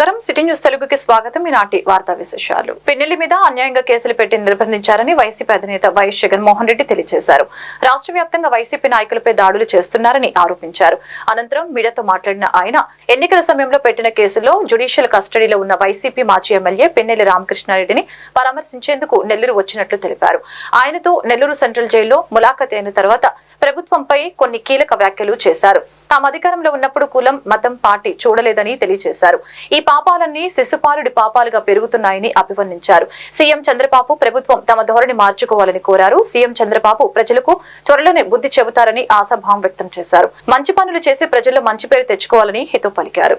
నమస్కారం city news తెలుగుకి స్వాగతం. ఈనాటి వార్తా విశేషాలు. పిన్నెల్లి మీద అన్యాయంగా కేసులు పెట్టి నిర్బంధించారని వైసీపీ అధినేత వైఎస్ జగన్మోహన్ రెడ్డి తెలియజేశారు. రాష్ట్ర వ్యాప్తంగా వైసీపీ నాయకులపై దాడులు చేస్తున్నారని ఆరోపించారు. అనంతరం మీడియాతో మాట్లాడిన ఆయన ఎన్నికల సమయంలో పెట్టిన కేసుల్లో జ్యుడిషియల్ కస్టడీలో ఉన్న వైసీపీ మాజీ ఎమ్మెల్యే పిన్నెల్లి రామకృష్ణారెడ్డిని పరామర్శించేందుకు నెల్లూరు వచ్చినట్లు తెలిపారు. ఆయనతో నెల్లూరు సెంట్రల్ జైల్లో ములాఖత్ అయిన తర్వాత ప్రభుత్వంపై కొన్ని కీలక వ్యాఖ్యలు చేశారు. తాము అధికారంలో ఉన్నప్పుడు కులం, మతం, పార్టీ చూడలేదని తెలియజేశారు. ఈ పాపాలన్నీ శిశుపాలుడి పాపాలుగా పెరుగుతున్నాయని అభివర్ణించారు. సీఎం చంద్రబాబు ప్రభుత్వం తమ ధోరణి మార్చుకోవాలని కోరారు. సీఎం చంద్రబాబు ప్రజలకు త్వరలోనే బుద్ధి చెబుతారని ఆశాభావం వ్యక్తం చేశారు. మంచి పనులు చేసి ప్రజల్లో మంచి పేరు తెచ్చుకోవాలని హితవు పలికారు.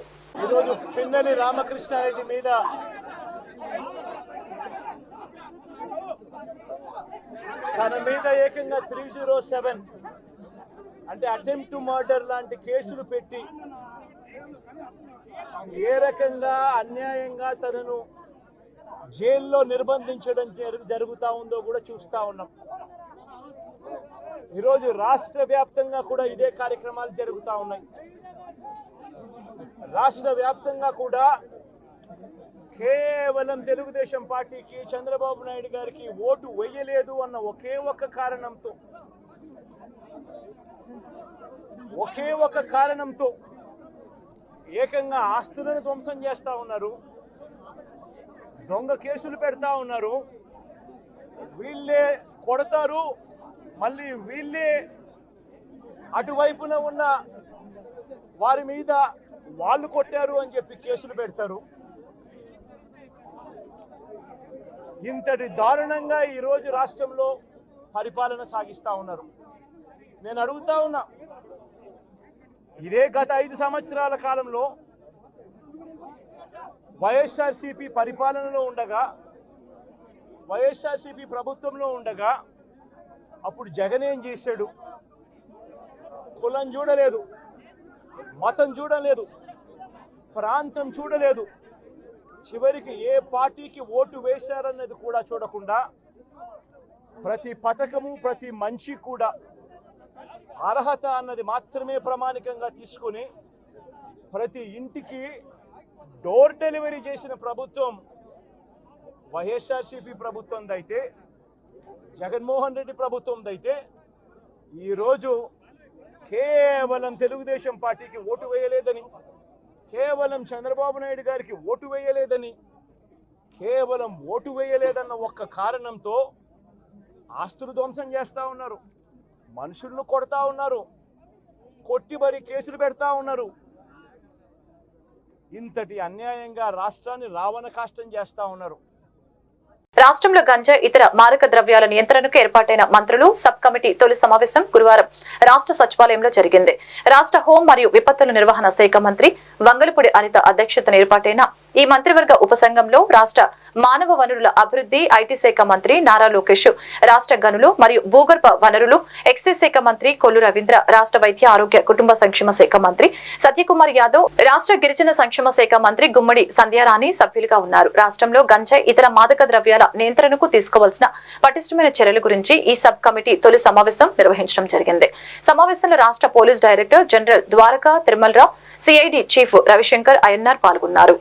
తన మీద ఏకంగా 307 అంటే అటెంప్ట్ టు మర్డర్ లాంటి కేసులు పెట్టి ఏ రకంగా అన్యాయంగా తనను జైల్లో నిర్బంధించడం జరుగుతూ ఉందో కూడా చూస్తూ ఉన్నాం. ఈరోజు రాష్ట్ర వ్యాప్తంగా కూడా ఇదే కార్యక్రమాలు జరుగుతూ ఉన్నాయి. రాష్ట్ర వ్యాప్తంగా కూడా కేవలం తెలుగుదేశం పార్టీకి, చంద్రబాబు నాయుడు గారికి ఓటు వేయలేదు అన్న ఒకే ఒక కారణంతో ఏకంగా ఆస్తులను ధ్వంసం చేస్తా ఉన్నారు, దొంగ కేసులు పెడతా ఉన్నారు. వీళ్ళే కొడతారు, మళ్ళీ వీళ్ళే అటువైపున ఉన్న వారి మీద వాళ్ళు కొట్టారు అని చెప్పి కేసులు పెడతారు. ఇంతటి దారుణంగా ఈరోజు రాష్ట్రంలో పరిపాలన సాగిస్తూ ఉన్నారు. నేను అడుగుతా ఉన్నా, ఇదే గత 5 సంవత్సరాల కాలంలో వైఎస్ఆర్సీపీ పరిపాలనలో ఉండగా, వైఎస్ఆర్సీపీ ప్రభుత్వంలో ఉండగా అప్పుడు జగన్ ఏం చేశాడు? కులం చూడలేదు, మతం చూడలేదు, ప్రాంతం చూడలేదు, చివరికి ఏ పార్టీకి ఓటు వేశారన్నది కూడా చూడకుండా ప్రతి పథకము, ప్రతి మనిషి కూడా అర్హత అన్నది మాత్రమే ప్రామాణికంగా తీసుకుని ప్రతి ఇంటికి డోర్ డెలివరీ చేసిన ప్రభుత్వం వైఎస్ఆర్సీపీ ప్రభుత్వందైతే, జగన్మోహన్ రెడ్డి ప్రభుత్వందైతే, ఈరోజు కేవలం తెలుగుదేశం పార్టీకి ఓటు వేయలేదని, కేవలం చంద్రబాబు నాయుడు గారికి ఓటు వేయలేదని, కేవలం ఓటు వేయలేదన్న ఒక్క కారణంతో ఆస్తులు ధ్వంసం చేస్తూ ఉన్నారు, మనుషులను కొడతా ఉన్నారు, కొట్టి మరి కేసులు పెడతా ఉన్నారు. ఇంతటి అన్యాయంగా రాష్ట్రాన్ని రావణ కాష్టం చేస్తూ ఉన్నారు. రాష్ట్రంలో గంజా ఇతర మాదక ద్రవ్యాల నియంత్రణకు ఏర్పాటైన మంత్రులు సబ్ కమిటీ తొలి సమావేశం గురువారం రాష్ట్ర సచివాలయంలో జరిగింది. రాష్ట్ర హోం మరియు విపత్తుల నిర్వహణ శాఖ మంత్రి వంగలపూడి అనిత అధ్యక్షతన ఏర్పాటైన ఈ మంత్రివర్గ ఉపసంఘంలో రాష్ట్ర మానవ వనరుల అభివృద్ధి, ఐటీ శాఖ మంత్రి నారా లోకేష్, రాష్ట్ర గనులు మరియు భూగర్భ వనరులు, ఎక్సైజ్ శాఖ మంత్రి కొల్లు రవీంద్ర, రాష్ట్ర వైద్య ఆరోగ్య కుటుంబ సంక్షేమ శాఖ మంత్రి సత్యకుమార్ యాదవ్, రాష్ట్ర గిరిజన సంక్షేమ శాఖ మంత్రి గుమ్మడి సంధ్యారాణి సభ్యులుగా ఉన్నారు. రాష్ట్రంలో గంజాయి ఇతర మాదక ద్రవ్యాల నియంత్రణకు తీసుకోవాల్సిన పటిష్టమైన చర్యల గురించి ఈ సబ్ కమిటీ తొలి సమావేశం నిర్వహించడం జరిగింది. సమావేశంలో రాష్ట్ర police director general Dwaraka Tirumala Rao, CID chief Ravi Shankar Ayyannar పాల్గొన్నారు.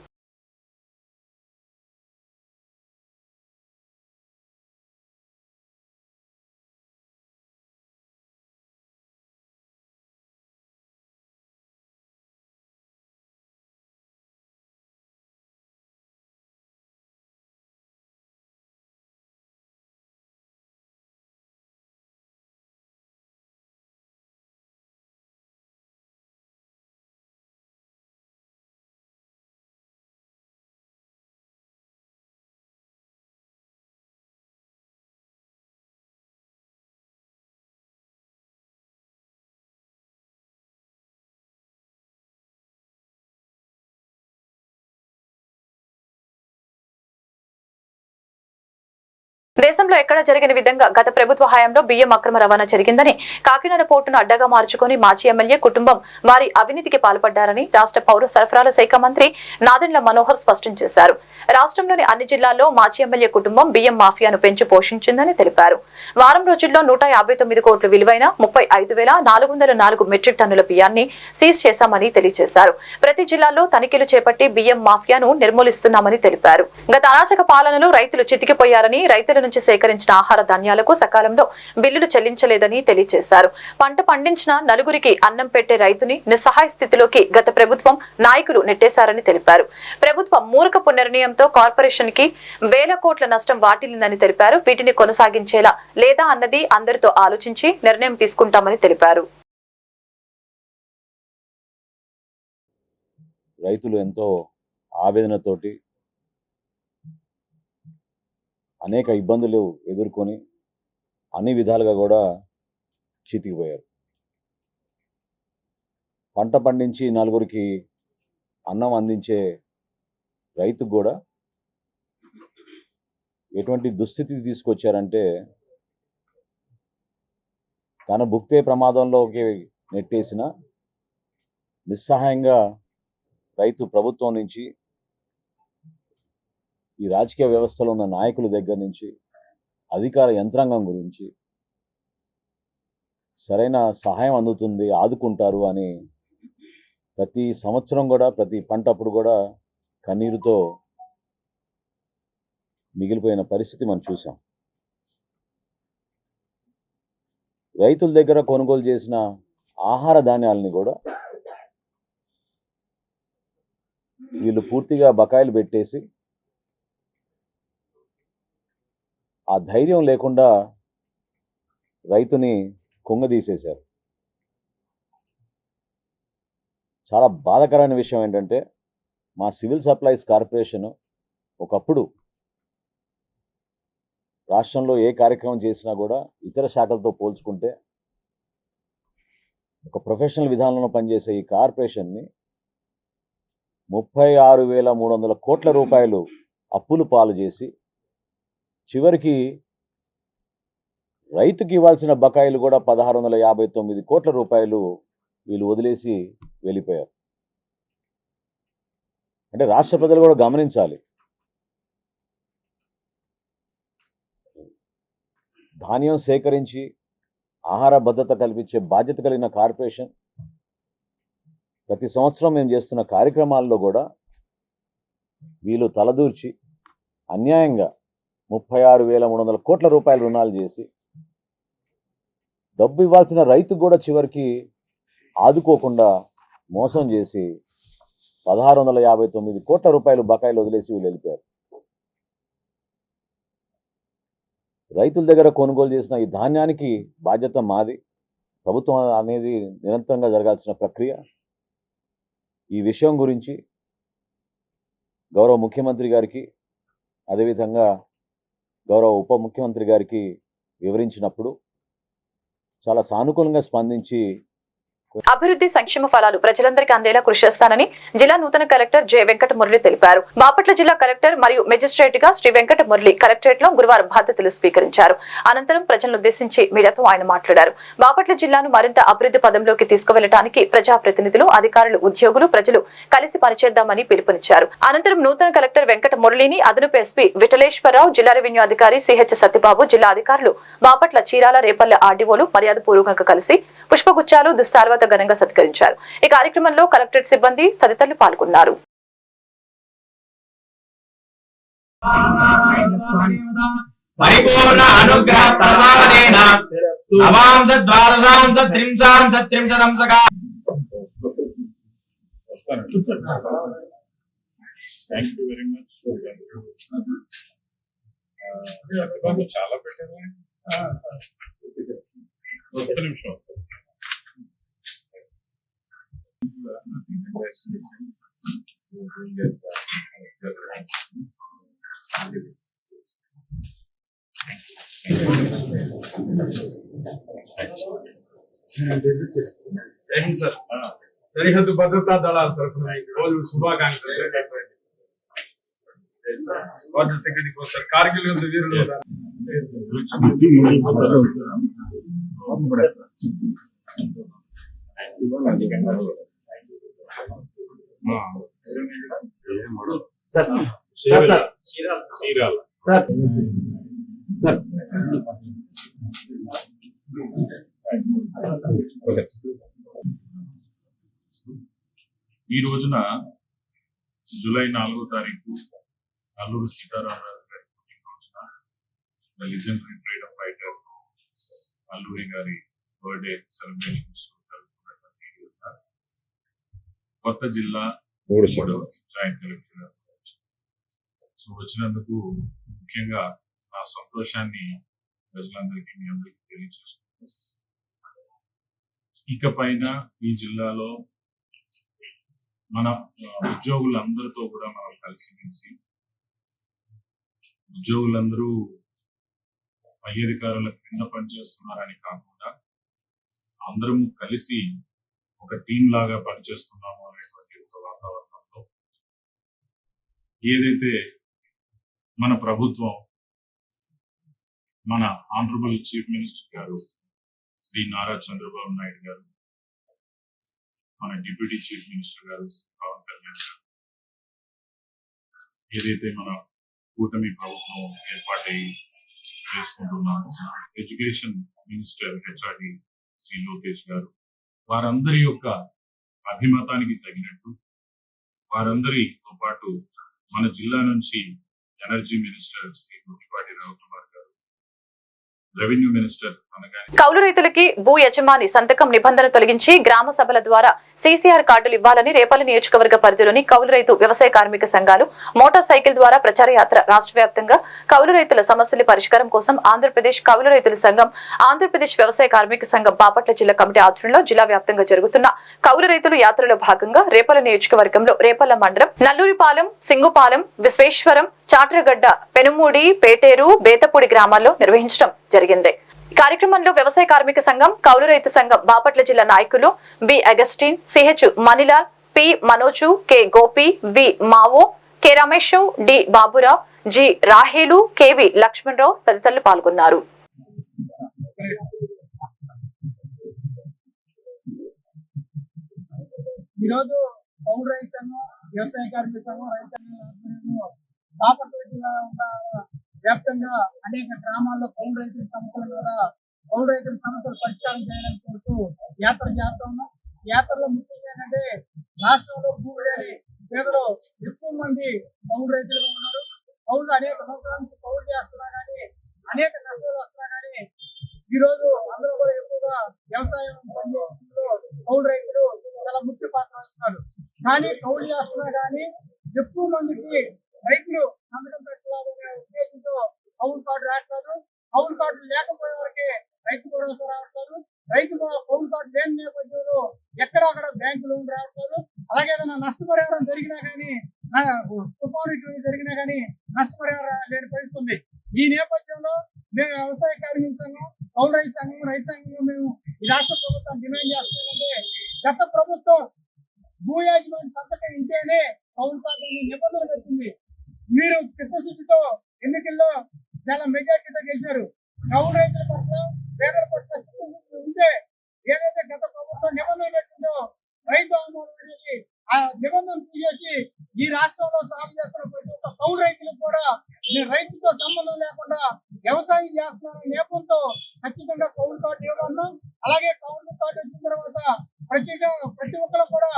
దేశంలో ఎక్కడ జరిగిన విధంగా గత ప్రభుత్వ హయాంలో బియ్యం అక్రమ రవాణా జరిగిందని, కాకినాడ పోర్టును అడ్డగా మార్చుకుని మాజీ ఎమ్మెల్యే కుటుంబం వారి అవినీతికి పాల్పడ్డారని రాష్ట్ర పౌర సరఫరాల శాఖ మంత్రి నాదెండ్ల మనోహర్ స్పష్టం చేశారు. రాష్ట్రంలోని అన్ని జిల్లాల్లో మాజీ ఎమ్మెల్యే కుటుంబం బియ్యం మాఫియాను పెంచి పోషించిందని తెలిపారు. వారం రోజుల్లో 159 కోట్ల విలువైన 35,404 మెట్రిక్ టన్నుల బియ్యాన్ని సీజ్ చేశామని తెలియజేశారు. ప్రతి జిల్లాలో తనిఖీలు చేపట్టి బియ్యం మాఫియాను నిర్మూలిస్తున్నామని తెలిపారు. గత అరాచక పాలనలో రైతులు చితికిపోయారని, రైతుల నుంచి సేకరించిన ఆహార ధాన్యాలకు సకాలంలో బిల్లులు చెల్లించలేదని తెలియజేశారు. పంట పండించిన నలుగురికి అన్నం పెట్టే రైతుని నిస్సహాయ స్థితిలోకి గత ప్రభుత్వం నాయకులు నెట్టేశారని తెలిపారు. ప్రభుత్వం మూర్ఖపు నిర్ణయంతో కార్పొరేషన్ కి వేల కోట్ల నష్టం వాటిల్లిందని తెలిపారు. వీటిని కొనసాగించేలా లేదా అన్నది అందరితో ఆలోచించి నిర్ణయం తీసుకుంటామని తెలిపారు. రైతులు ఎంతో ఆవేదనతోటి అనేక ఇబ్బందులు ఎదుర్కొని అన్ని విధాలుగా కూడా చితికిపోయారు. పంట పండించి నలుగురికి అన్నం అందించే రైతుకు కూడా ఎటువంటి దుస్థితి తీసుకొచ్చారంటే, తన భుక్తే ప్రమాదంలోకి నెట్టేసిన నిస్సహాయంగా రైతు ప్రభుత్వం నుంచి, ఈ రాజకీయ వ్యవస్థలో ఉన్న నాయకుల దగ్గర నుంచి, అధికార యంత్రాంగం గురించి సరైన సహాయం అందుతుంది, ఆదుకుంటారు అని ప్రతి సంవత్సరం కూడా ప్రతి పంట అప్పుడు కూడా కన్నీరుతో మిగిలిపోయిన పరిస్థితి మనం చూసాం. రైతుల దగ్గర కొనుగోలు చేసిన ఆహార ధాన్యాలని కూడా వీళ్ళు పూర్తిగా బకాయిలు పెట్టేసి ఆ ధైర్యం లేకుండా రైతుని కుంగదీసేశారు. చాలా బాధాకరమైన విషయం ఏంటంటే, మా సివిల్ సప్లైస్ కార్పొరేషన్ ఒకప్పుడు రాష్ట్రంలో ఏ కార్యక్రమం చేసినా కూడా ఇతర శాఖలతో పోల్చుకుంటే ఒక ప్రొఫెషనల్ విధానంలో పనిచేసే ఈ కార్పొరేషన్ని 36,300 కోట్ల రూపాయలు అప్పులు పాలు చేసి, చివరికి రైతుకి ఇవ్వాల్సిన బకాయిలు కూడా 1,659 కోట్ల రూపాయలు వీళ్ళు వదిలేసి వెళ్ళిపోయారు. అంటే రాష్ట్ర ప్రజలు కూడా గమనించాలి, ధాన్యం సేకరించి ఆహార భద్రత కల్పించే బాధ్యత కలిగిన కార్పొరేషన్ ప్రతి సంవత్సరం మేము చేస్తున్న కార్యక్రమాల్లో కూడా వీళ్ళు తలదూర్చి అన్యాయంగా 36,300 కోట్ల రూపాయల రుణాలు చేసి, డబ్బు ఇవ్వాల్సిన రైతు కూడా చివరికి ఆదుకోకుండా మోసం చేసి 1,659 కోట్ల రూపాయలు బకాయిలు వదిలేసి వీళ్ళు వెళ్ళిపోయారు. రైతుల దగ్గర కొనుగోలు చేసిన ఈ ధాన్యానికి బాధ్యత మాది. ప్రభుత్వం అనేది నిరంతరంగా జరగాల్సిన ప్రక్రియ. ఈ విషయం గురించి గౌరవ ముఖ్యమంత్రి గారికి, అదేవిధంగా గౌరవ ఉప ముఖ్యమంత్రి గారికి వివరించినప్పుడు చాలా సానుకూలంగా స్పందించి అభివృద్ధి సంక్షేమ ఫలాలు ప్రజలందరికీ అందేలా కృషి చేస్తానని జిల్లా నూతన కలెక్టర్ జె వెంకట మురళి తెలిపారు. బాపట్ల జిల్లా కలెక్టర్ మరియు మెజిస్ట్రేట్ గా శ్రీ వెంకట మురళి కలెక్టరేట్ లో గురువారం బాధ్యతలు స్వీకరించారు. అనంతరం ప్రజలను ఉద్దేశించి మీడియాతో ఆయన మాట్లాడారు. బాపట్ల జిల్లాను మరింత అభివృద్ధి పదంలోకి తీసుకువెళ్లడానికి ప్రజాప్రతినిధులు, అధికారులు, ఉద్యోగులు, ప్రజలు కలిసి పనిచేద్దామని పిలుపునిచ్చారు. అనంతరం నూతన కలెక్టర్ వెంకట మురళిని అదనపు ఎస్పీ విఠలేశ్వరరావు, జిల్లా రెవెన్యూ అధికారి సిహెచ్ సత్యబాబు, జిల్లా అధికారులు, బాపట్ల, చీరాల, రేపల్లె ఆర్డీఓలు మర్యాదపూర్వకంగా కలిసి పుష్పగుచ్చాలు, దుస్తాల్వతో ఘనంగా సత్కరించారు. ఈ కార్యక్రమంలో కలెక్టరేట్ సిబ్బంది తదితరులు పాల్గొన్నారు. పరిపూర్ణ అనుగ్రహ ప్రసాదేన నవాంశ ద్వాదశాంశ త్రింశాంశ త్రింశదంశక. Thank you very much. చాలా పెట్టారు. ఒక్క నిమిషం. Congratulations. Thank you sir. సరిహద్దు భద్రతా దళాల తరఫున రోజు శుభాకాంక్షలు. వాటర్ సెక్రటరీ సార్ కార్గిల్ యుద్ధ వీరులు సార్ చీరాల ఈ రోజున జూలై 4వ తారీఖు అల్లూరు సీతారామరాజు గారి పుట్టినరోజున the legendary freedom fighter Alluri గారి బర్త్డే సెలబ్రేషన్స్ జరుగుతున్నటువంటి కొత్త జిల్లా జాయింట్ కలెక్టర్ సో వచ్చినందుకు ముఖ్యంగా నా సంతోషాన్ని ప్రజలందరికీ మీ అందరికీ తెలియజేస్తున్నాను. ఇకపైన ఈ జిల్లాలో మన ఉద్యోగులందరితో కూడా మనం కలిసిమెలిసి ఉద్యోగులందరూ పై అధికారుల కింద పనిచేస్తున్నారని కాకుండా అందరం కలిసి ఒక టీం లాగా పనిచేస్తున్నాము అనేటువంటి ఒక వాతావరణంలో ఏదైతే మన ప్రభుత్వం మన ఆనరబుల్ చీఫ్ మినిస్టర్ గారు శ్రీ నారా చంద్రబాబు నాయుడు గారు, మన డిప్యూటీ చీఫ్ మినిస్టర్ గారు పవన్ కళ్యాణ్ గారు, ఏదైతే మన కూటమి ప్రభుత్వం ఏర్పాటై చేసుకుంటున్నాము, education minister HRD Shri Lokesh గారు, వారందరి యొక్క అభిమతానికి తగినట్టు వారందరితో పాటు మన జిల్లా నుంచి ఎనర్జీ మినిస్టర్ శ్రీ గుడిపాటి రవికుమార్ గారు, రెవెన్యూ మినిస్టర్ అనగానే కౌలు రైతులకి భూ యజమాని సంతకం నిబంధన తొలగించి గ్రామ సభల ద్వారా సీసీఆర్ కార్డులు ఇవ్వాలని రేపల్లి నియోజకవర్గ పరిధిలోని కౌలు రైతు వ్యవసాయ కార్మిక సంఘాలు మోటార్ సైకిల్ ద్వారా ప్రచార యాత్ర రాష్ట్ర వ్యాప్తంగా కౌలు రైతుల సమస్యల పరిష్కారం కోసం ఆంధ్రప్రదేశ్ కౌలు రైతుల సంఘం, ఆంధ్రప్రదేశ్ వ్యవసాయ కార్మిక సంఘం బాపట్ల జిల్లా కమిటీ ఆధ్వర్యంలో జిల్లా వ్యాప్తంగా జరుగుతున్న కౌలు రైతులు యాత్రలో భాగంగా రేపల్లి నియోజకవర్గంలో రేపల్ల మండలం నల్లూరిపాలెం, సింగుపాలెం, విశ్వేశ్వరం, చాట్రగడ్డ, పెనుమూడి, పేటేరు, బేతపూడి గ్రామాల్లో నిర్వహించడం జరిగింది. కార్యక్రమంలో వ్యవసాయ కార్మిక సంఘం, కౌలు రైతు సంఘం బాపట్ల జిల్లా నాయకులు B Augustine, CH Manilal, P Manoj, K Gopi, V Mao, K Ramesh, D Baburao, G Rahelu, KV Lakshmana Rao తదితరులు పాల్గొన్నారు. ఈరోజు కౌలు రైతు సంఘం, వ్యవసాయ కార్మిక సంఘం, రైతు సంఘం బాపట్ల జిల్లా వ్యాప్తంగా అనేక గ్రామాల్లో కౌలు రైతుల సమస్యల మీద కౌలు రైతుల సమస్యలు పరిష్కారం చేయడానికి కోరుతూ యాత్ర చేస్తా ఉన్నాం. యాత్రలో ముఖ్యంగా ఏంటంటే రాష్ట్రంలో భూమి లేని పేదలు ఎక్కువ మంది కౌలు రైతులుగా ఉన్నారు. కౌలు అనేక సంవత్సరాల నుంచి కౌలు చేస్తున్నా కానీ అనేక నష్టాలు వస్తున్నా కానీ ఈ రోజు అందరూ కూడా ఎక్కువగా వ్యవసాయం పనిచేయడంలో కౌలు రైతులు చాలా ముఖ్య పాత్ర వస్తున్నారు. కానీ కౌలు చేస్తున్నా కానీ ఎక్కువ మందికి రైతులు సంతకం పెట్టాలనే ఉద్దేశంతో కౌలు కార్డు రావట్లేదు. కౌలు కార్డు లేకపోయే వారికి రైతు భరోసా రావట్లేదు. రైతు కౌలు కార్డు లేని నేపథ్యంలో ఎక్కడ అక్కడ బ్యాంకు లోన్ రావట్లేదు. అలాగే ఏదైనా నష్టపరిహారం జరిగినా కానీ, తుఫాను జరిగినా కానీ నష్టపరిహారం లేని పరిస్థితి ఉంది. ఈ నేపథ్యంలో మేము వ్యవసాయ కార్మిక సంఘం, కౌలు రైతు సంఘం మేము ఈ రాష్ట్ర ప్రభుత్వం డిమాండ్ చేస్తున్నామంటే, గత ప్రభుత్వం భూ యాజమాన్య సంతకం ఉంటేనే కౌలు కార్డు నిబంధనలు పెట్టింది. మీరు చిత్తశుద్ధితో ఎన్నికల్లో చాలా మెజార్టీతో గెలిచారు. కౌలు రైతుల పట్ల, పేదల పట్ల చిత్తశుద్ధి ఉంటే ఏదైతే గత ప్రభుత్వం నిబంధనలు పెట్టిందో రైతు ఆమోదం అనేది ఆ నిబంధన తీసేసి ఈ రాష్ట్రంలో సాగు చేస్తున్న ప్రతి ఒక్క కౌలు రైతులకు కూడా రైతుతో సంబంధం లేకుండా వ్యవసాయం చేస్తున్న నేపథ్యంతో ఖచ్చితంగా కౌలు కార్డు ఇవ్వాలను. అలాగే కౌలు కార్డు వచ్చిన తర్వాత ప్రతి ఒక్కరు కూడా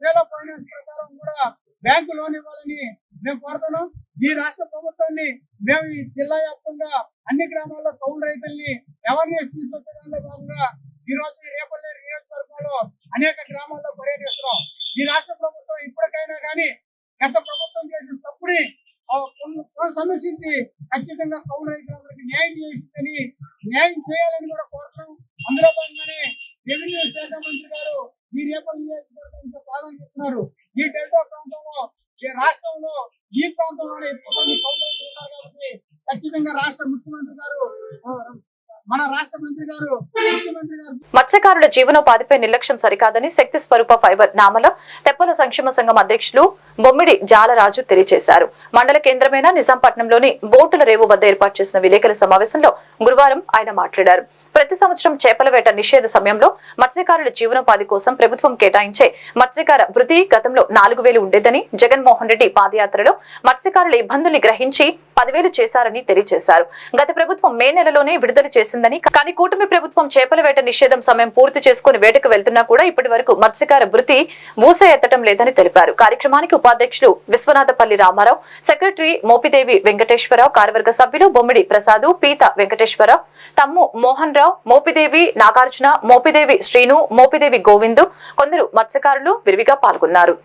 సేల్ ఫైనాన్స్ ప్రకారం కూడా బ్యాంకు లోన్ ఇవ్వాలని మేము కోరుతున్నాం. ఈ రాష్ట్ర ప్రభుత్వాన్ని మేము ఈ జిల్లా వ్యాప్తంగా అన్ని గ్రామాల్లో కౌలు రైతుల్ని అవేర్నెస్ తీసుకొచ్చడంలో భాగంగా ఈ రోజు రేపల్లి నియోజకవర్గంలో అనేక గ్రామాల్లో పర్యటిస్తున్నాం. ఈ రాష్ట్ర ప్రభుత్వం ఇప్పటికైనా కానీ గత ప్రభుత్వం చేసిన తప్పుని సమీక్షించి ఖచ్చితంగా కౌలు రైతులందరికీ న్యాయం చేయాలని కూడా కోరుతున్నాం. అందులో భాగంగానే రెవెన్యూ శాఖ మంత్రి గారు ఈ రేపల్లి నియోజకవర్గంతో ప్రాధాన్యతున్నారు. ఈ డెల్టా ప్రాంతంలో ఈ రాష్ట్రంలో ఈ ప్రాంతంలోనే ఎక్కువ మంది కౌలు రైతులు ఉన్నారు కాబట్టి ఖచ్చితంగా రాష్ట్ర ముఖ్యమంత్రి గారు మన రాష్ట్ర మంత్రి గారు ముఖ్యమంత్రి గారు మత్స్యకారుల జీవనోపాధిపై నిర్లక్ష్యం సరికాదని శక్తి స్వరూప ఫైబర్ నామల తెప్పల సంక్షేమ సంఘం అధ్యక్షులు బొమ్మిడి జాలరాజు తెలియజేశారు. మండల కేంద్రమైన నిజాంపట్నంలోని బోటుల రేవు వద్ద ఏర్పాటు చేసిన విలేకరుల సమావేశంలో గురువారం ఆయన మాట్లాడారు. ప్రతి సంవత్సరం చేపల వేట నిషేధ సమయంలో మత్స్యకారుల జీవనోపాధి కోసం ప్రభుత్వం కేటాయించే మత్స్యకార భృతి గతంలో 4,000 ఉండేదని, జగన్మోహన్ రెడ్డి పాదయాత్రలో మత్స్యకారుల ఇబ్బందుల్ని గ్రహించి 10,000 చేశారని తెలియజేశారు. గత ప్రభుత్వం మే నెలలోనే విడుదల చేసిందని, కానీ కూటమి ప్రభుత్వం చేపల వేట నిషేధం సమయం పూర్తి చేసుకుని వేటకు వెళ్తున్నా కూడా ఇప్పటి వరకు మత్స్యకార భృతి ఊస ఎత్తడం లేదని తెలిపారు. కార్యక్రమానికి ఉపాధ్యక్షులు విశ్వనాథపల్లి రామారావు, సెక్రటరీ మోపిదేవి వెంకటేశ్వరరావు, కార్యవర్గ సభ్యులు బొమ్మిడి ప్రసాదు, పీత వెంకటేశ్వరరావు, తమ్ము మోహన్ రావు, మోపిదేవి నాగార్జున, మోపిదేవి శ్రీను, మోపిదేవి గోవిందు, కొందరు మత్స్యకారులు విరివిగా పాల్గొన్నారు.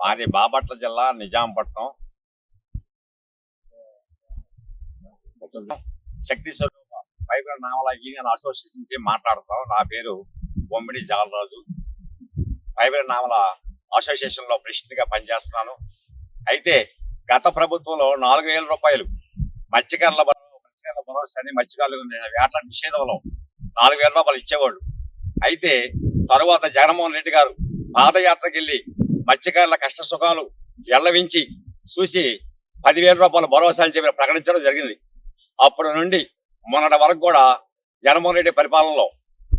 మాది బాపట్ల జిల్లా నిజాంపట్నం శక్తి స్వరూప ఫైబర్ నామల యూనియన్ అసోసియేషన్ కి మాట్లాడతాం. నా పేరు బొమ్మిడి జాలరాజు. ఫైబర్ నామల అసోసియేషన్ లో ప్రెసిడెంట్ గా పనిచేస్తున్నాను. అయితే గత ప్రభుత్వంలో 4,000 రూపాయలు మత్స్యకారుల భరోసా అని మత్స్యకారులు వేట నిషేధంలో 4,000 రూపాయలు ఇచ్చేవాడు. అయితే తరువాత జగన్మోహన్ రెడ్డి గారు పాదయాత్రకి వెళ్లి మత్స్యకారుల కష్ట సుఖాలు ఎల్లవించి చూసి 10,000 రూపాయల భరోసాలు చెప్పి ప్రకటించడం జరిగింది. అప్పటి నుండి మొన్నటి వరకు కూడా జగన్మోహన్ రెడ్డి పరిపాలనలో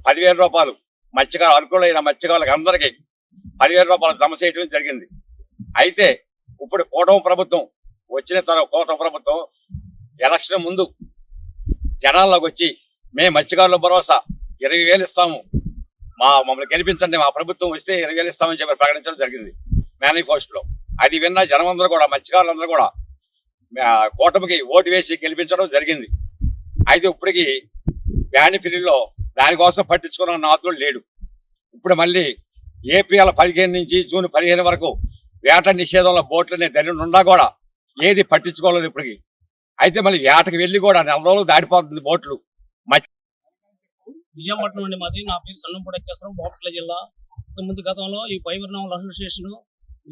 10,000 రూపాయలు మత్స్యకారు అర్హులైన మత్స్యకారులకు అందరికీ 10,000 రూపాయలు జమ చేయడం జరిగింది. అయితే ఇప్పుడు కూటమి ప్రభుత్వం వచ్చిన తర్వాత కూటమి ప్రభుత్వం ఎలక్షన్ ముందు జనాల్లోకి వచ్చి మేము మత్స్యకారుల భరోసా 20,000 ఇస్తాము, మమ్మల్ని గెలిపించండి, మా ప్రభుత్వం వస్తే 20,000 ఇస్తామని చెప్పి ప్రకటించడం జరిగింది మేనిఫెస్టోలో. అది విన్న జనమందరూ కూడా మత్స్యకారులందరూ కూడా కూటమికి ఓటు వేసి గెలిపించడం జరిగింది. అయితే ఇప్పటికి బ్యాన్ పీరియడ్లో దానికోసం పట్టించుకున్న నాయకుడు లేడు. ఇప్పుడు మళ్ళీ ఏప్రిల్ 15 నుంచి జూన్ 15 వరకు వేట నిషేధంలో బోట్లని దాని నుండా కూడా ఏది పట్టించుకోలేదు ఇప్పటికి. అయితే మళ్ళీ వేటకి వెళ్ళి కూడా 4 రోజులు దాటిపోతుంది బోట్లు. నిజాంపట్నం అండి మాది. నా పేరు సన్నంపూడి వెంకటేశ్వరరావు, బాపట్ల జిల్లా. ముందు గతంలో ఈ ఫైబర్ నామల అసోసియేషన్,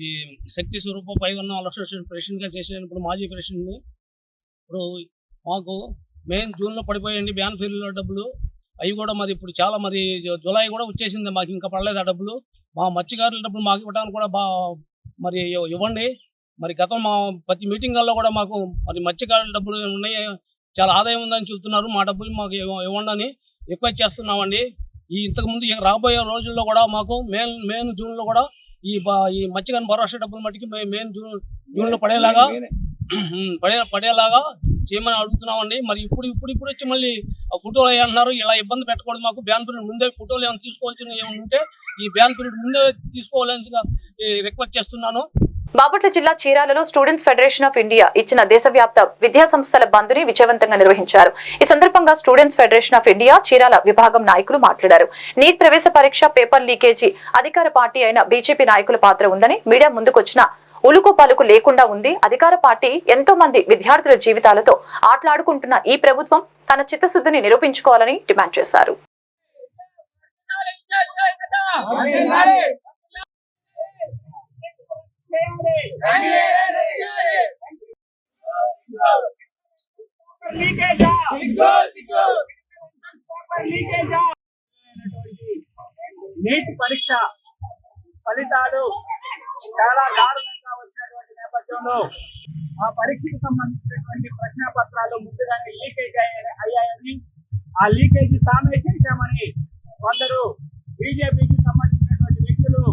ఈ శక్తి స్వరూప ఫైబర్ నామల అసోసియేషన్ ప్రెసిడెంట్ గా చేసిన ఇప్పుడు మాజీ ప్రెసిడెంట్. ఇప్పుడు మాకు జూన్లో పడిపోయండి బ్యాన్ ఫీల్డ్లో డబ్బులు. అవి కూడా మరి ఇప్పుడు చాలా మరి జులై కూడా వచ్చేసింది, మాకు ఇంకా పడలేదు ఆ డబ్బులు. మా మత్స్యకారుల డబ్బులు మాకు ఇవ్వడానికి కూడా మరి ఇవ్వండి. మరి గతం మా ప్రతి మీటింగ్లలో కూడా మాకు మరి మత్స్యకారుల డబ్బులు ఉన్నాయి, చాలా ఆదాయం ఉందని చెబుతున్నారు. మా డబ్బులు మాకు ఇవ్వండి అని రిక్వెస్ట్ చేస్తున్నామండి. ఇంతకుముందు రాబోయే రోజుల్లో కూడా మాకు మే జూన్లో కూడా ఈ మత్స్యకారుల భరోసా డబ్బులు మట్టికి జూన్లో పడేలాగా చేయమని అడుగుతున్నామండి. మరి ఇప్పుడు వచ్చి మళ్ళీ ఫోటోలు అయ్యి అంటున్నారు. ఇలా ఇబ్బంది పెట్టకూడదు, మాకు బ్యాన్ పీరియడ్ ముందే ఫోటోలు ఏమైనా తీసుకోవాల్సిన ఏమైనా ఉంటే ఈ బ్యాన్ పీరియడ్ ముందే తీసుకోవాలని రిక్వెస్ట్ చేస్తున్నాను. బాపట్ల జిల్లా చీరాలలో స్టూడెంట్స్ ఫెడరేషన్ ఆఫ్ ఇండియా ఇచ్చిన దేశవ్యాప్త విద్యా సంస్థల బంద్ ని విజయవంతంగా నిర్వహించారు. ఈ సందర్భంగా students federation of India Chirala విభాగం నాయకులు మాట్లాడారు. నీట్ ప్రవేశ పరీక్ష పేపర్ లీకేజీ అధికార పార్టీ అయిన బీజేపీ నాయకుల పాత్ర ఉందని, మీడియా ముందుకొచ్చిన ఉలుకు పలుకు లేకుండా ఉంది. అధికార పార్టీ ఎంతో మంది విద్యార్థుల జీవితాలతో ఆటలాడుకుంటున్న ఈ ప్రభుత్వం తన చిత్తశుద్ధిని నిరూపించుకోవాలని డిమాండ్ చేశారు. నీటి పరీక్ష ఫలితాలు చాలా దారుణంగా వచ్చినటువంటి నేపథ్యంలో ఆ పరీక్షకు సంబంధించినటువంటి ప్రశ్నపత్రాలు ముందుగానే లీకేజ్ అయ్యాయని, ఆ లీకేజీ తామే చేశామని కొందరు బీజేపీకి సంబంధించినటువంటి వ్యక్తులు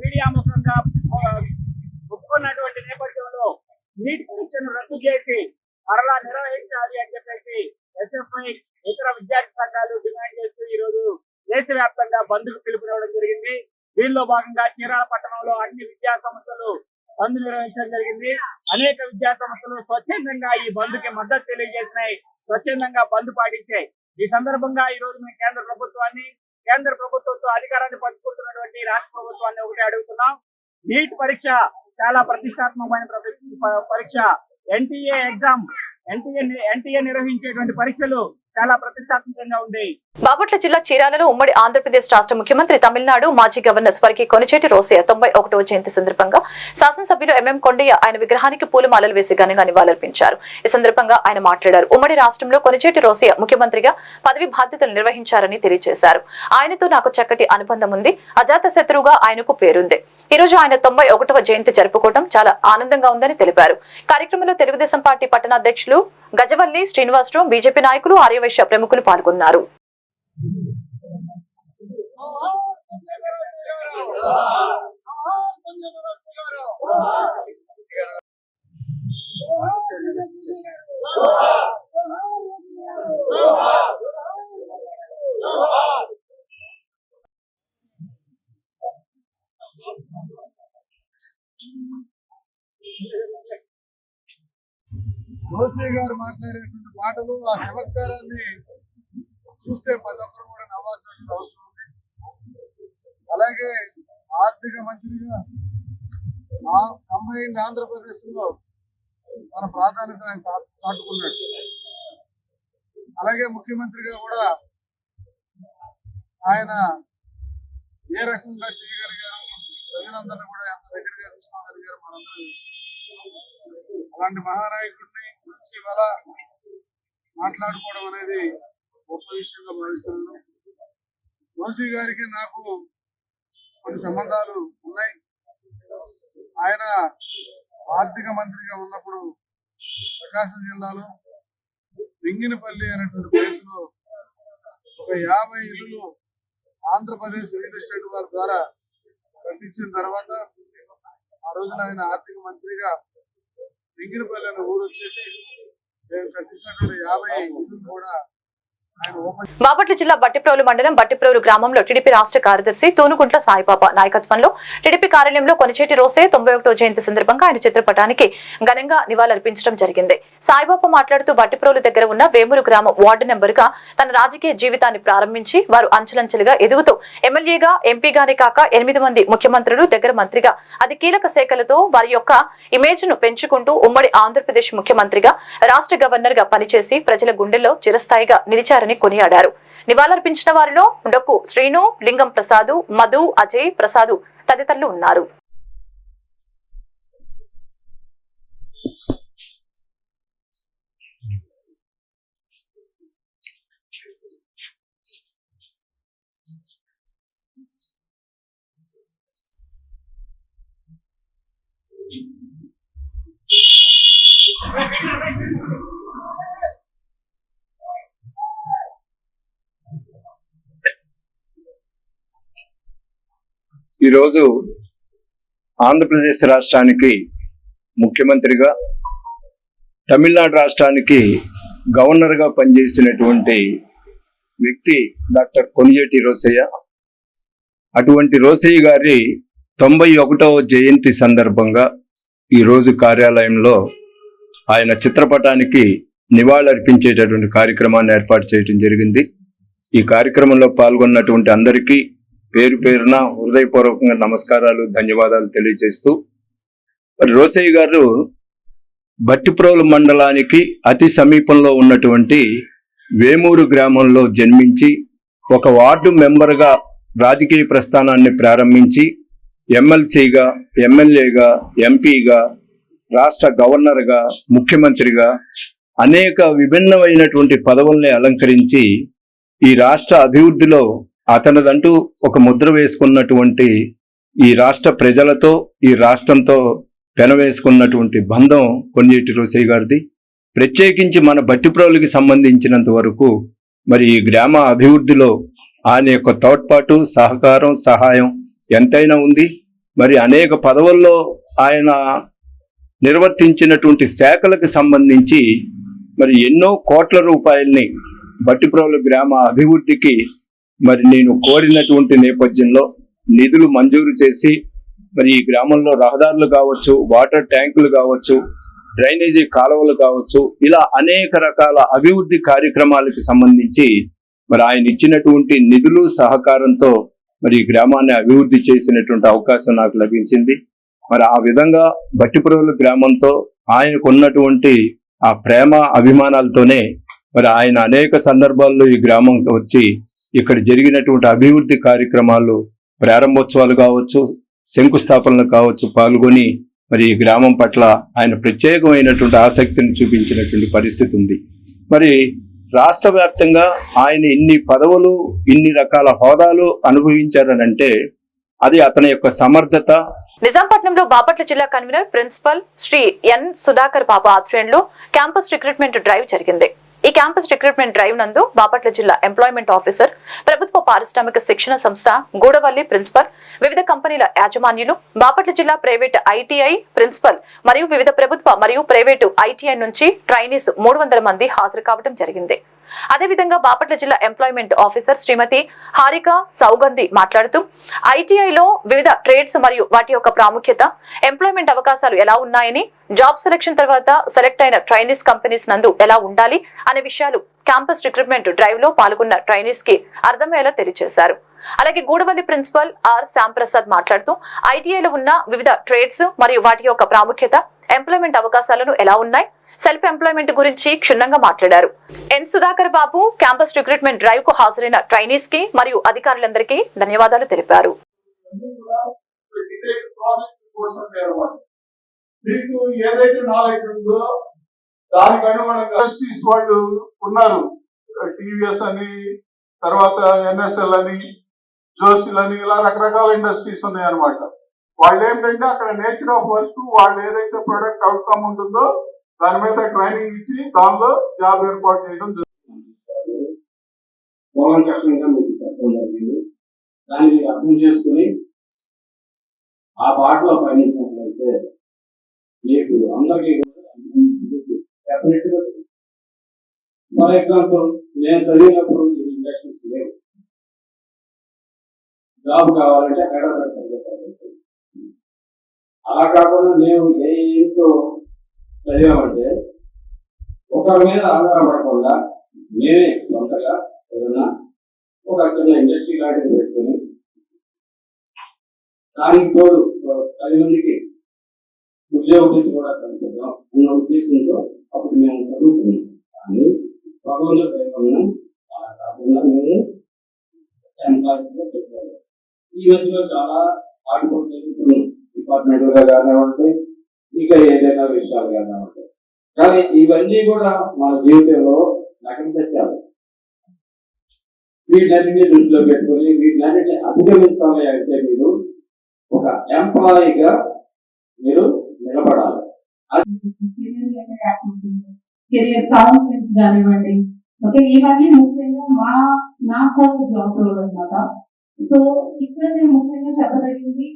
మీడియా ముఖంగా ఒప్పుకున్నటువంటి నేపథ్యంలో నీట్ పరీక్షను రద్దు చేసి మరలా నిర్వహించాలి అని చెప్పేసి ఎస్ఎఫ్ఐ ఇతర విద్యార్థి సంఘాలు డిమాండ్ చేస్తూ ఈ రోజు దేశవ్యాప్తంగా బంద్కు పిలుపునివ్వడం జరిగింది. దీనిలో భాగంగా చీరాల పట్టణంలో అన్ని విద్యా సంస్థలు బంద్ నిర్వహించడం జరిగింది. అనేక విద్యా సంస్థలు స్వచ్ఛందంగా ఈ బంద్కి మద్దతు తెలియజేసినాయి, స్వచ్ఛందంగా బంద్ పాటించాయి. ఈ సందర్భంగా ఈ రోజు మేము కేంద్ర ప్రభుత్వంతో అధికారాన్ని పంచుకుంటున్నటువంటి రాష్ట్ర ప్రభుత్వాన్ని ఒకటి అడుగుతున్నాం. నీట్ పరీక్ష చాలా ప్రతిష్టాత్మకమైన పరీక్ష. ఎన్టీఏ నిర్వహించేటువంటి పరీక్షలు చాలా ప్రతిష్టాత్మకంగా ఉంది. బాపట్ల జిల్లా చీరాలలో ఉమ్మడి ఆంధ్రప్రదేశ్ రాష్ట్ర ముఖ్యమంత్రి తమిళనాడు మాజీ గవర్నర్ స్వర్గీయ కొనిచేటి రోసయ్య 91వ జయంతి సందర్భంగా శాసనసభ్యులు ఎంఎం కొండయ్య ఆయన విగ్రహానికి పూలమాలలు వేసి ఘనంగా నివాళులర్పించారు. ఈ సందర్భంగా ఆయన మాట్లాడారు. ఉమ్మడి రాష్ట్రంలో కొనిచేటి రోసయ్య ముఖ్యమంత్రిగా పదవి బాధ్యతలు నిర్వహించారని తెలియజేశారు. ఆయనతో నాకు చక్కటి అనుబంధం ఉంది, అజాత శత్రువుగా ఆయనకు పేరుంది. ఈ రోజు ఆయన 91వ జయంతి జరుపుకోవడం చాలా ఆనందంగా ఉందని తెలిపారు. కార్యక్రమంలో తెలుగుదేశం పార్టీ పట్టణాధ్యక్షులు గజవల్లి శ్రీనివాసరావు, బీజేపీ నాయకులు, ఆర్యవైశ్య ప్రముఖులు పాల్గొన్నారు. రోసయ్య గారు మాట్లాడేటువంటి మాటలు, ఆ చమత్కారాన్ని చూస్తే ప్రతి ఒక్కరు కూడా నవ్వాల్సినటువంటి అవసరం ఉంది. అలాగే ఆర్థిక మంత్రిగా కంబైన్డ్ ఆంధ్రప్రదేశ్ లో మన ప్రాధాన్యత ఆయన చాటుకున్నాడు. అలాగే ముఖ్యమంత్రిగా కూడా ఆయన ఏ రకంగా చేయగలిగారు, ప్రజలందరినీ కూడా ఎంత దగ్గరగా తీసుకోగలిగారు మనందరూ తెలుసు. అలాంటి మహానాయకుడిని గురించి ఇవాళ మాట్లాడుకోవడం అనేది గొప్ప విషయంగా భావిస్తున్నాను. రోసయ్య గారికి నాకు కొన్ని సంబంధాలు ఉన్నాయి. ఆయన ఆర్థిక మంత్రిగా ఉన్నప్పుడు ప్రకాశం జిల్లాలో రింగినపల్లి అనేటువంటి ప్లేస్లో ఒక 50 ఇళ్ళు ఆంధ్రప్రదేశ్ రియల్ ఎస్టేట్ వారి ద్వారా కట్టించిన తర్వాత ఆ రోజున ఆయన ఆర్థిక మంత్రిగా రింగినపల్లి అనే ఊరు వచ్చేసి నేను కట్టించినటువంటి 50 ఇళ్ళు కూడా బాపట్ల జిల్లా బట్టిప్రోలు మండలం బట్టిప్రోలు గ్రామంలో టీడీపీ రాష్ట్ర కార్యదర్శి తూనుగుంట్ల సాయిబాబా నాయకత్వంలో టీడీపీ కార్యాలయంలో కొనిచేటి రోసయ్య 91వ జయంతి సందర్భంగా ఆయన చిత్రపటానికి ఘనంగా నివాళులర్పించడం జరిగింది. సాయిబాబా మాట్లాడుతూ బట్టిప్రోలు దగ్గర ఉన్న వేమూరు గ్రామం వార్డు నెంబరుగా తన రాజకీయ జీవితాన్ని ప్రారంభించి వారు అంచెలంచెలుగా ఎదుగుతూ ఎమ్మెల్యేగా, ఎంపీగానే కాక 8 మంది ముఖ్యమంత్రులు దగ్గర మంత్రిగా అతి కీలక శాఖలతో వారి యొక్క ఇమేజ్ ను పెంచుకుంటూ ఉమ్మడి ఆంధ్రప్రదేశ్ ముఖ్యమంత్రిగా, రాష్ట్ర గవర్నర్ గా పనిచేసి ప్రజల గుండెల్లో చిరస్థాయిగా నిలిచారని కొనియాడారు. నివాళులర్పించిన వారిలో డొక్కు శ్రీను, లింగం ప్రసాదు, మధు, అజయ్ ప్రసాదు తదితరులు ఉన్నారు. ఈరోజు ఆంధ్రప్రదేశ్ రాష్ట్రానికి ముఖ్యమంత్రిగా, తమిళనాడు రాష్ట్రానికి గవర్నర్గా పనిచేసినటువంటి వ్యక్తి డాక్టర్ కొనిచేటి రోసయ్య. అటువంటి రోసయ్య గారి 91వ జయంతి సందర్భంగా ఈరోజు కార్యాలయంలో ఆయన చిత్రపటానికి నివాళులర్పించేటటువంటి కార్యక్రమాన్ని ఏర్పాటు చేయడం జరిగింది. ఈ కార్యక్రమంలో పాల్గొన్నటువంటి అందరికీ పేరు పేరున హృదయపూర్వకంగా నమస్కారాలు, ధన్యవాదాలు తెలియజేస్తూ, రోసయ్య గారు బట్టిప్రోలు మండలానికి అతి సమీపంలో ఉన్నటువంటి వేమూరు గ్రామంలో జన్మించి ఒక వార్డు మెంబర్గా రాజకీయ ప్రస్థానాన్ని ప్రారంభించి ఎమ్మెల్సీగా, ఎమ్మెల్యేగా, ఎంపీగా, రాష్ట్ర గవర్నర్గా, ముఖ్యమంత్రిగా అనేక విభిన్నమైనటువంటి పదవుల్ని అలంకరించి ఈ రాష్ట్ర అభివృద్ధిలో అతనిదంటూ ఒక ముద్ర వేసుకున్నటువంటి, ఈ రాష్ట్ర ప్రజలతో, ఈ రాష్ట్రంతో పెనవేసుకున్నటువంటి బంధం కొనిచేటి రోసయ్య గారిది. ప్రత్యేకించి మన బట్టిప్రోలుకి సంబంధించినంత వరకు మరి ఈ గ్రామ అభివృద్ధిలో ఆయన యొక్క తోడ్పాటు, సహకారం, సహాయం ఎంతైనా ఉంది. మరి అనేక పదవుల్లో ఆయన నిర్వర్తించినటువంటి శాఖలకు సంబంధించి మరి ఎన్నో కోట్ల రూపాయల్ని బట్టిప్రోలు గ్రామ అభివృద్ధికి మరి నేను కోరినటువంటి నేపథ్యంలో నిధులు మంజూరు చేసి మరి ఈ గ్రామంలో రహదారులు కావచ్చు, వాటర్ ట్యాంకులు కావచ్చు, డ్రైనేజీ కాలువలు కావచ్చు, ఇలా అనేక రకాల అభివృద్ధి కార్యక్రమాలకు సంబంధించి మరి ఆయన ఇచ్చినటువంటి నిధులు సహకారంతో మరి ఈ గ్రామాన్ని అభివృద్ధి చేసినటువంటి అవకాశం నాకు లభించింది. మరి ఆ విధంగా బట్టిప్రోలు గ్రామంతో ఆయనకు ఉన్నటువంటి ఆ ప్రేమ అభిమానాలతోనే మరి ఆయన అనేక సందర్భాల్లో ఈ గ్రామంకి వచ్చి ఇక్కడ జరిగినటువంటి అభివృద్ధి కార్యక్రమాలు, ప్రారంభోత్సవాలు కావచ్చు, శంకుస్థాపనలు కావచ్చు పాల్గొని మరి ఈ గ్రామం పట్ల ఆయన ప్రత్యేకమైనటువంటి ఆసక్తిని చూపించినటువంటి పరిస్థితి ఉంది. మరి రాష్ట్ర వ్యాప్తంగా ఆయన ఇన్ని పదవులు, ఇన్ని రకాల హోదాలు అనుభవించారనంటే అది అతని యొక్క సమర్థత. నిజాంపట్నంలో బాపట్ల జిల్లా కన్వీనర్ ప్రిన్సిపల్ శ్రీ ఎన్ సుధాకర్ బాబు ఆధ్వర్యంలో క్యాంపస్ రిక్రూట్మెంట్ డ్రైవ్ జరిగింది. ఈ క్యాంపస్ రిక్రూట్మెంట్ డ్రైవ్ నందు బాపట్ల జిల్లా ఎంప్లాయ్మెంట్ ఆఫీసర్, ప్రభుత్వ పారిశ్రామిక శిక్షణ సంస్థ గూడవల్లి ప్రిన్సిపల్, వివిధ కంపెనీల యాజమాన్యులు, బాపట్ల జిల్లా ప్రైవేట్ ఐటీఐ ప్రిన్సిపల్ మరియు వివిధ ప్రభుత్వ మరియు ప్రైవేటు ఐటీఐ నుంచి ట్రైనీస్ 300 మంది హాజరు కావడం జరిగింది. అదేవిధంగా బాపట్ల జిల్లా ఎంప్లాయ్మెంట్ ఆఫీసర్ శ్రీమతి హారిక సౌగంధి మాట్లాడుతూ ఐటీఐలో వివిధ ట్రేడ్స్ మరియు వాటి యొక్క ప్రాముఖ్యత, ఎంప్లాయ్మెంట్ అవకాశాలు ఎలా ఉన్నాయని, జాబ్ సెలక్షన్ తర్వాత సెలెక్ట్ అయిన ట్రైనీస్ కంపెనీస్ నందు ఎలా ఉండాలి అనే విషయాలు క్యాంపస్ రిక్రూట్మెంట్ డ్రైవ్ లో పాల్గొన్న ట్రైనీస్ కి అర్థమయ్యేలా తెలియజేశారు. అలాగే గూడవల్లి ప్రిన్సిపల్ ఆర్ శ్యాంప్రసాద్ మాట్లాడుతూ ఐటీఐలో ఉన్న వివిధ ట్రేడ్స్ మరియు వాటి యొక్క ప్రాముఖ్యత, ఎంప్లాయ్మెంట్ అవకాశాలను ఎలా ఉన్నాయి, సెల్ఫ్ ఎంప్లాయ్మెంట్ గురించి క్షుణ్ణంగా మాట్లాడారు. ఎన్ సుధాకర్ బాబు క్యాంపస్ రిక్రూట్మెంట్ డ్రైవ్ కు హాజరైన ట్రైనీస్ కి మరియు అధికారులందరికీ ధన్యవాదాలు తెలిపారు. మీకు ఏదైతే నాలెడ్జ్ ఉందో దానికి అనుగుణంగా ఇండస్ట్రీస్ వాళ్ళు ఉన్నారు. టీవీఎస్ అని, తర్వాత ఎన్ఎస్ఎల్ అని, జోసిల్ అని, ఇలా రకరకాల ఇండస్ట్రీస్ ఉన్నాయి అనమాట. వాళ్ళు ఏంటంటే అక్కడ నేచర్ ఆఫ్ వర్క్, వాళ్ళు ఏదైతే ప్రొడక్ట్ అవుట్కమ్ ఉంటుందో దాని మీద ట్రైనింగ్ ఇచ్చి దానిలో జాబ్ ఏర్పాటు చేయడం జరుగుతుంది. దాన్ని మీరు అర్థం చేసుకుని ఆ బాటలో పయనించినట్లయితే మీకు అందరికీ డెఫినెట్గా. ఫర్ ఎగ్జాంపుల్, నేను చదివినప్పుడు ఇండస్ట్రీస్ లేవు. జాబ్ కావాలంటే హైదరాబాద్ అలా కాకుండా మేము ఏ ఇంట్లో చదివామంటే ఒకరి మీద ఆధారపడకుండా మేమే సొంతగా ఏదైనా ఒక చిన్న ఇండస్ట్రీ లాంటిది పెట్టుకుని దానికి తోడు 10 మందికి ఉద్యోగం కూడా కనిపిద్దాం అన్న ఉద్దేశంతో అప్పుడు మేము చదువుకున్నాం. కానీ భగవంతుడు దైవం అలా కాకుండా మేము ఎంప్లాయీస్గా చెప్పాలి. ఈ మధ్యలో చాలా ఆడుకోవడం జరుగుతున్నాం, డిపార్ట్మెంట్గా కానివ్వండి, ఇంకా ఏదైనా విషయాలు కానివ్వండి. కానీ ఇవన్నీ కూడా మన జీవితంలో నకరించాలి. వీటినన్నింటినీ దృష్టిలో పెట్టుకొని వీటినన్నింటినీ అధిగమించాలి అంటే మీరు ఒక ఎంప్లాయీగా మీరు నిలబడాలి. కెరియర్ కౌన్సిలింగ్స్ కానివ్వండి, ఓకే, ఇవన్నీ ముఖ్యంగా నా కోర్సు జాబ్ రోల్ అనమాట. సో ఇక్కడ నేను ముఖ్యంగా చెప్పదగింది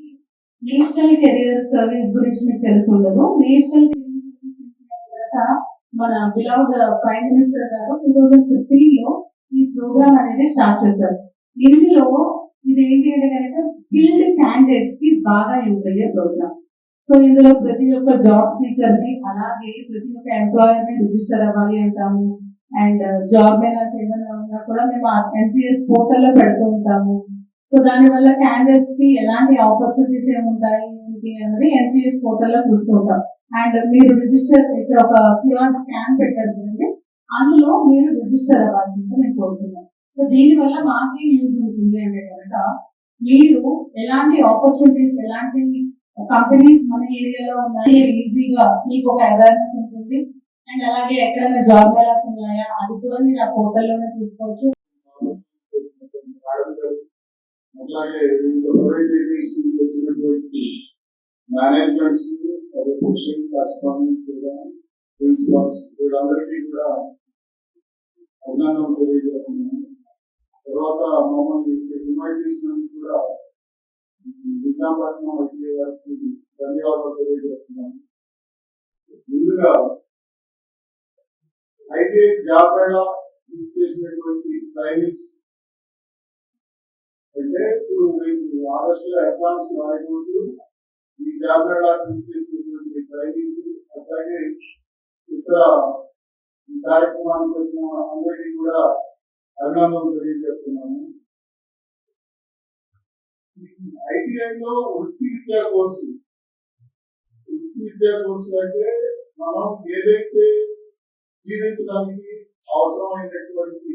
నేషనల్ కెరియర్ సర్వీస్ గురించి మీకు తెలిసి ఉండదు. నేషనల్ కెరియర్ సర్వీస్ మన బిలౌడ్ ప్రైమ్ మినిస్టర్ గారు 2015లో ఈ ప్రోగ్రామ్ అనేది స్టార్ట్ చేశారు. ఇందులో ఇది ఏంటి అంటే కనుక స్కిల్డ్ క్యాండిడేట్స్ కి బాగా యూజ్ అయ్యే ప్రోగ్రామ్. సో ఇందులో ప్రతి ఒక్క జాబ్ సీకర్ ని, అలాగే ప్రతి ఒక్క ఎంప్లాయర్ ని రిజిస్టర్ అవ్వాలి అంటాము. అండ్ జాబ్ మేళాస్ ఏమైనా ఉన్నా కూడా మేము ఎన్సిఎస్ పోర్టల్లో పెడుతూ ఉంటాము. సో దానివల్ల క్యాండిడేట్స్ కి ఎలాంటి ఆపర్చునిటీస్ ఏముంటాయి ఏంటి అనేది ఎన్సిఎస్ పోర్టల్లో చూస్తూ ఉంటాం. అండ్ మీరు రిజిస్టర్, ఇక్కడ ఒక క్యూఆర్ స్కాన్ పెట్టారు కదండి, అందులో మీరు రిజిస్టర్ అవ్వాల్సిందిగా నేను కోరుతున్నాను. సో దీనివల్ల మాకేం యూజ్ ఉంటుంది అంటే కనుక మీరు ఎలాంటి ఆపర్చునిటీస్, ఎలాంటి కంపెనీస్ మన ఏరియాలో ఉన్నాయి ఈజీగా మీకు ఒక అవేర్నెస్ ఉంటుంది. అండ్ అలాగే ఎక్కడైనా జాబ్ మేళాస్ ఉన్నాయా అది కూడా మీరు ఆ పోర్టల్లోనే చూసుకోవచ్చు. అలాగే మేనేజ్మెంట్స్, ప్రిన్సిపల్స్ వీళ్ళందరికీ కూడా అభినందనలు తెలియజేస్తున్నాను. తర్వాత మమ్మల్ని ఇన్వైట్ చేసినందుకు కూడా విశాఖపట్నం ఐటీ గారికి ధన్యవాదాలు తెలియజేస్తున్నాను. ముందుగా ఐటీ జాబ్ మేళా చేసినటువంటి ట్రైనీస్ అయితే ఇప్పుడు రేపు ఆగస్టులో ఎగ్జామ్స్ రాయకూడదు. ఈ జాబ్ మేళా చేసినటువంటి ట్రైనీస్ అట్లాగే ఇతర ఈ కార్యక్రమానికి వచ్చిన అందరికీ కూడా అభినందనలు తెలియజేస్తున్నాము. ఐటీఐలో వృత్తి విద్యా కోర్సులు అంటే మనం ఏదైతే జీవించడానికి అవసరమైనటువంటి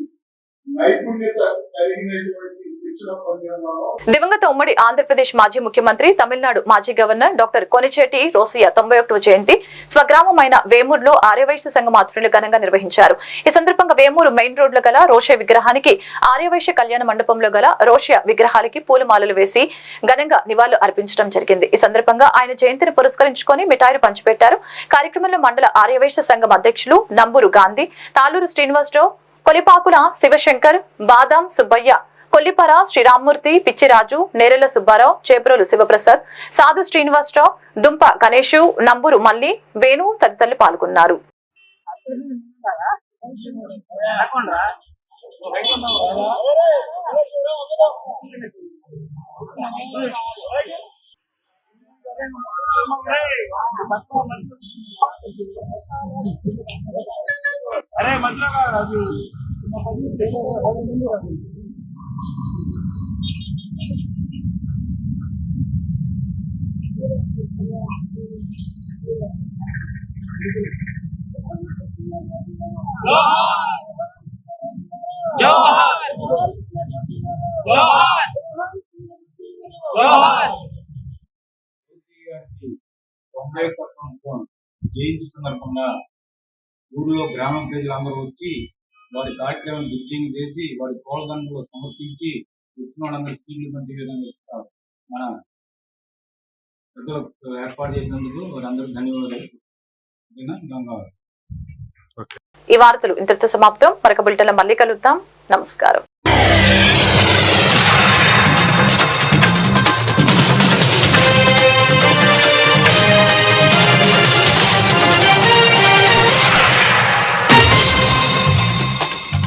నైపుణ్యత కలిగినటువంటి శిక్షణ పొందడంలో దివంగత ఉమ్మడి ఆంధ్రప్రదేశ్ మాజీ ముఖ్యమంత్రి తమిళనాడు మాజీ గవర్నర్ డాక్టర్ కొనిచేటి రోసయ్య 91వ జయంతి స్వగ్రామమైన వేమూరులో ఆర్యవైశ్య సంఘం ఆధ్వర్యంలో ఘనంగా నిర్వహించారు. ఈ సందర్భంగా వేమూరు మెయిన్ రోడ్ లో గల రోషయ్య విగ్రహానికి, ఆర్యవైశ్య కళ్యాణ మండపంలో గల రోషయ్య విగ్రహాలకి పూలమాలలు వేసి ఘనంగా నివాళులు అర్పించడం జరిగింది. ఈ సందర్భంగా ఆయన జయంతిని పురస్కరించుకొని మిఠాయిలు పంచిపెట్టారు. కార్యక్రమంలో మండల ఆర్యవైశ్య సంఘం అధ్యక్షులు నంబూరు గాంధీ, తాలూరు శ్రీనివాసరావు, కొలిపాకుల శివశంకర్, బాదాం సుబ్బయ్య, కొల్లిపర శ్రీరామ్మూర్తి, పిచ్చిరాజు, నేరెల సుబ్బారావు, చేబ్రోలు శివప్రసాద్, సాధు శ్రీనివాసరావు, దుంప గణేషు, నంబూరు మల్లి, వేణు తదితరులు పాల్గొన్నారు. అరే అది జయంతి సందర్భంగా ఊరిలో గ్రామం ప్రజలందరూ వచ్చి వారి కార్యక్రమం దిగ్విజయం చేసి వారి పూలదండలు సమర్పించి వచ్చిన వాళ్ళందరూ స్కీమ్లు మంచి విధంగా ఇస్తారు. మన పెద్దలు ఏర్పాటు చేసినందుకు వారందరూ ధన్యవాదాలు. ఈ వార్తలు ఇంతటితో సమాప్తం. మరొక బులెటిన్లో మళ్ళీ కలుద్దాం. నమస్కారం.